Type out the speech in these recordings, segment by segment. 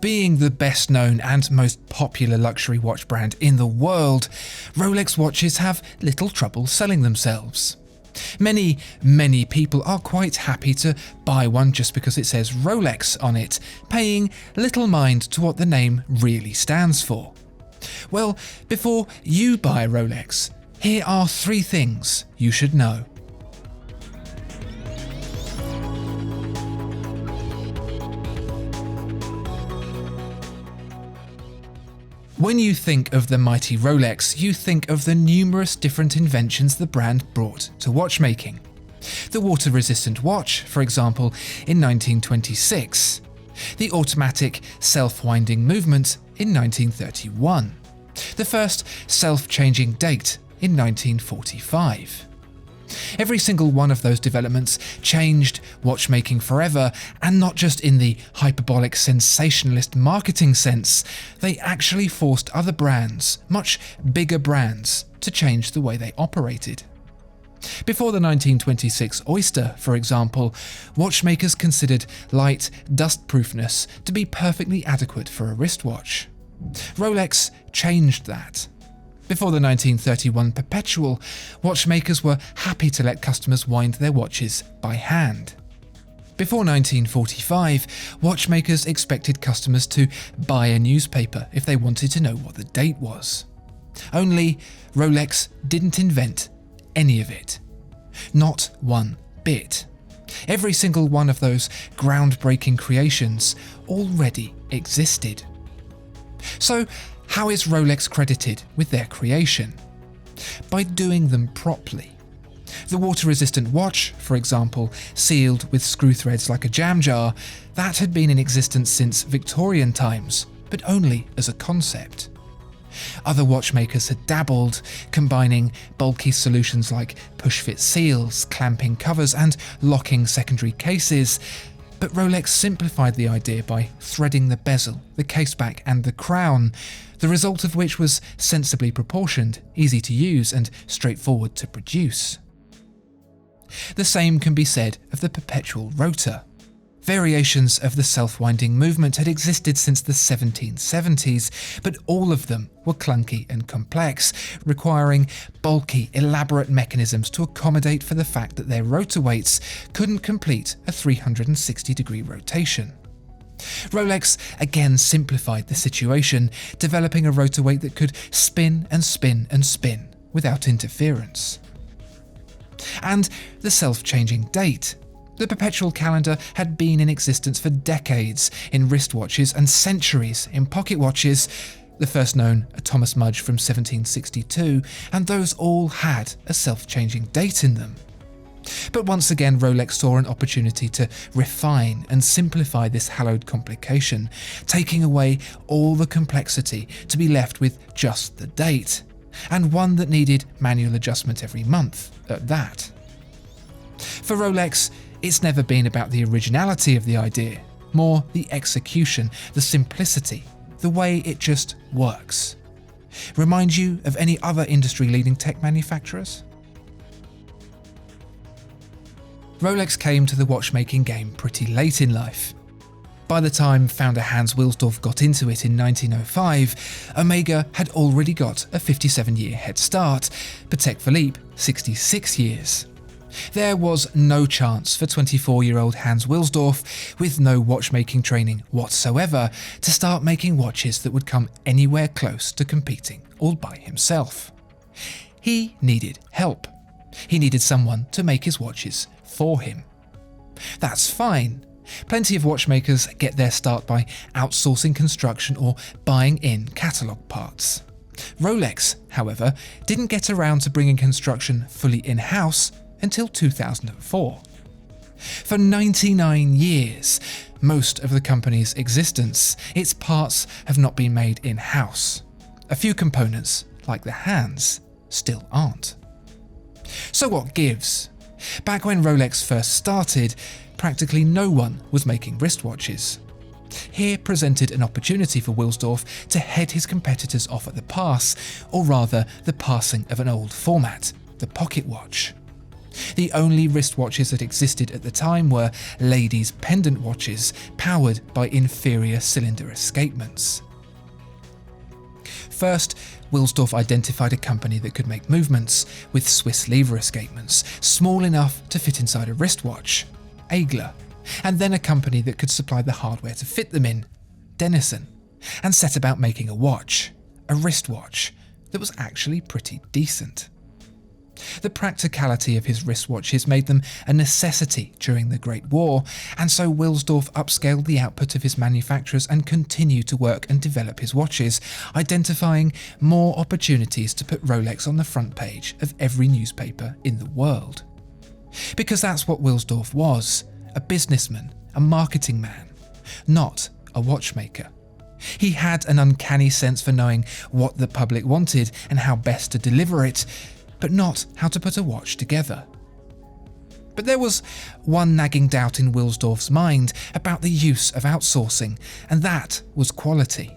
Being the best known and most popular luxury watch brand in the world, Rolex watches have little trouble selling themselves. Many people are quite happy to buy one just because it says Rolex on it, paying little mind to what the name really stands for. Well, before you buy a Rolex, here are 3 things you should know. When you think of the mighty Rolex, you think of the numerous different inventions the brand brought to watchmaking. The water-resistant watch, for example, in 1926. The automatic self-winding movement in 1931. The first self-changing date in 1945. Every single one of those developments changed watchmaking forever, and not just in the hyperbolic sensationalist marketing sense. They actually forced other brands, much bigger brands, to change the way they operated. Before the 1926 Oyster, for example, watchmakers considered light dustproofness to be perfectly adequate for a wristwatch. Rolex changed that. Before the 1931 Perpetual, watchmakers were happy to let customers wind their watches by hand. Before 1945, watchmakers expected customers to buy a newspaper if they wanted to know what the date was. Only Rolex didn't invent any of it. Not one bit. Every single one of those groundbreaking creations already existed. So, how is Rolex credited with their creation? By doing them properly. The water-resistant watch, for example, sealed with screw threads like a jam jar, that had been in existence since Victorian times, but only as a concept. Other watchmakers had dabbled, combining bulky solutions like push-fit seals, clamping covers, and locking secondary cases. But Rolex simplified the idea by threading the bezel, the caseback, and the crown, the result of which was sensibly proportioned, easy to use, and straightforward to produce. The same can be said of the perpetual rotor. Variations of the self-winding movement had existed since the 1770s, but all of them were clunky and complex, requiring bulky, elaborate mechanisms to accommodate for the fact that their rotor weights couldn't complete a 360-degree rotation. Rolex again simplified the situation, developing a rotor weight that could spin and spin and spin without interference. And the self-changing date. The perpetual calendar had been in existence for decades in wristwatches and centuries in pocket watches, the first known a Thomas Mudge from 1762, and those all had a self-changing date in them. But once again, Rolex saw an opportunity to refine and simplify this hallowed complication, taking away all the complexity to be left with just the date, and one that needed manual adjustment every month at that. For Rolex, it's never been about the originality of the idea, more the execution, the simplicity, the way it just works. Remind you of any other industry-leading tech manufacturers? Rolex came to the watchmaking game pretty late in life. By the time founder Hans Wilsdorf got into it in 1905, Omega had already got a 57-year head start, Patek Philippe 66 years. There was no chance for 24-year-old Hans Wilsdorf, with no watchmaking training whatsoever, to start making watches that would come anywhere close to competing all by himself. He needed help. He needed someone to make his watches for him. That's fine. Plenty of watchmakers get their start by outsourcing construction or buying in catalogue parts. Rolex, however, didn't get around to bringing construction fully in-house until 2004. For 99 years, most of the company's existence, its parts have not been made in-house. A few components, like the hands, still aren't. So what gives? Back when Rolex first started, practically no one was making wristwatches. Here presented an opportunity for Wilsdorf to head his competitors off at the pass, or rather the passing of an old format, the pocket watch. The only wristwatches that existed at the time were ladies' pendant watches powered by inferior cylinder escapements. First, Wilsdorf identified a company that could make movements with Swiss lever escapements, small enough to fit inside a wristwatch, Eigler, and then a company that could supply the hardware to fit them in, Denison, and set about making a watch, a wristwatch, that was actually pretty decent. The practicality of his wristwatches made them a necessity during the Great War, and so Wilsdorf upscaled the output of his manufacturers and continued to work and develop his watches, identifying more opportunities to put Rolex on the front page of every newspaper in the world. Because that's what Wilsdorf was, a businessman, a marketing man, not a watchmaker. He had an uncanny sense for knowing what the public wanted and how best to deliver it, but not how to put a watch together. But there was one nagging doubt in Wilsdorf's mind about the use of outsourcing, and that was quality.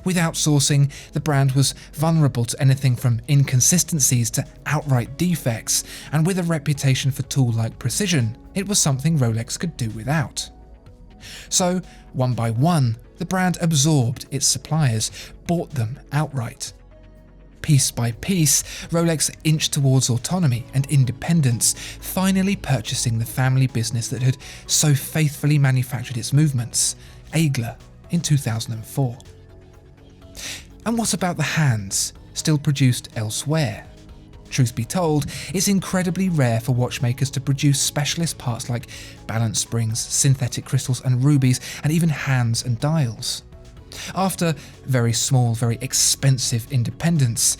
With outsourcing, the brand was vulnerable to anything from inconsistencies to outright defects, and with a reputation for tool-like precision, it was something Rolex could do without. So, one by one, the brand absorbed its suppliers, bought them outright. Piece by piece, Rolex inched towards autonomy and independence, finally purchasing the family business that had so faithfully manufactured its movements, Eigler, in 2004. And what about the hands, still produced elsewhere? Truth be told, it's incredibly rare for watchmakers to produce specialist parts like balance springs, synthetic crystals and rubies, and even hands and dials. After very small, very expensive independence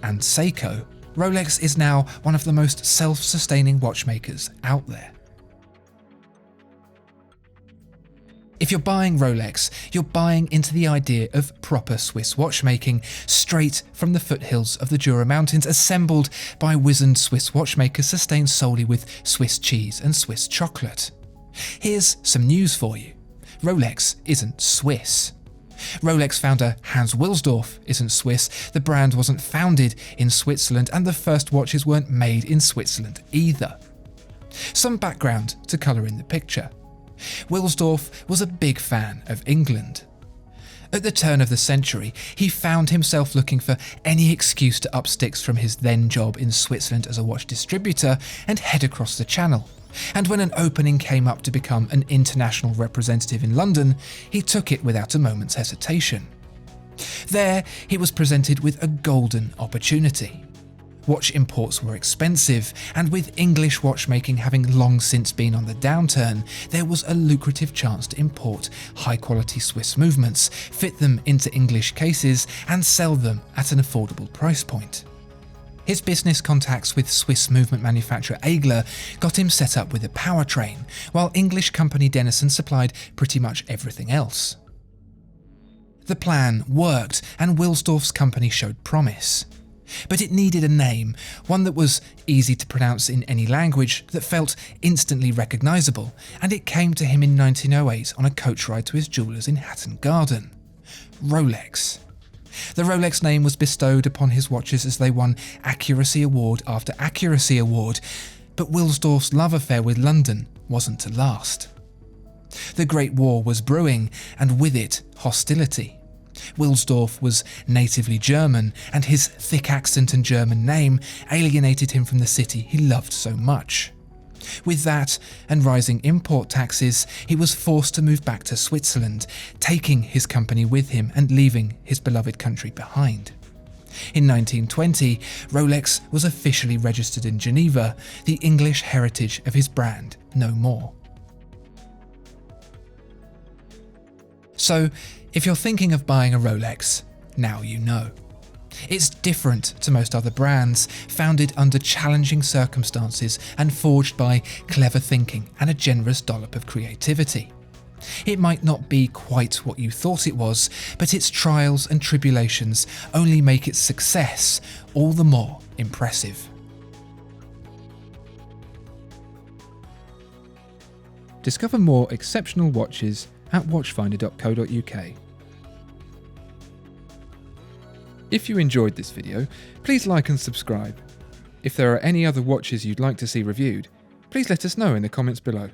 and Seiko, Rolex is now one of the most self-sustaining watchmakers out there. If you're buying Rolex, you're buying into the idea of proper Swiss watchmaking, straight from the foothills of the Jura Mountains, assembled by wizened Swiss watchmakers sustained solely with Swiss cheese and Swiss chocolate. Here's some news for you. Rolex isn't Swiss. Rolex founder Hans Wilsdorf isn't Swiss, the brand wasn't founded in Switzerland, and the first watches weren't made in Switzerland either. Some background to colour in the picture. Wilsdorf was a big fan of England. At the turn of the century, he found himself looking for any excuse to up sticks from his then job in Switzerland as a watch distributor and head across the Channel. And when an opening came up to become an international representative in London, he took it without a moment's hesitation. There, he was presented with a golden opportunity. Watch imports were expensive, and with English watchmaking having long since been on the downturn, there was a lucrative chance to import high-quality Swiss movements, fit them into English cases, and sell them at an affordable price point. His business contacts with Swiss movement manufacturer Eigler got him set up with a powertrain, while English company Denison supplied pretty much everything else. The plan worked, and Wilsdorf's company showed promise. But it needed a name, one that was easy to pronounce in any language, that felt instantly recognisable, and it came to him in 1908 on a coach ride to his jewellers in Hatton Garden. Rolex. The Rolex name was bestowed upon his watches as they won accuracy award after accuracy award, but Wilsdorf's love affair with London wasn't to last. The Great War was brewing, and with it, hostility. Wilsdorf was natively German, and his thick accent and German name alienated him from the city he loved so much. With that and rising import taxes, he was forced to move back to Switzerland, taking his company with him and leaving his beloved country behind. In 1920, Rolex was officially registered in Geneva, the English heritage of his brand no more. So, if you're thinking of buying a Rolex, now you know. It's different to most other brands, founded under challenging circumstances and forged by clever thinking and a generous dollop of creativity. It might not be quite what you thought it was, but its trials and tribulations only make its success all the more impressive. Discover more exceptional watches at watchfinder.co.uk. If you enjoyed this video, please like and subscribe. If there are any other watches you'd like to see reviewed, please let us know in the comments below.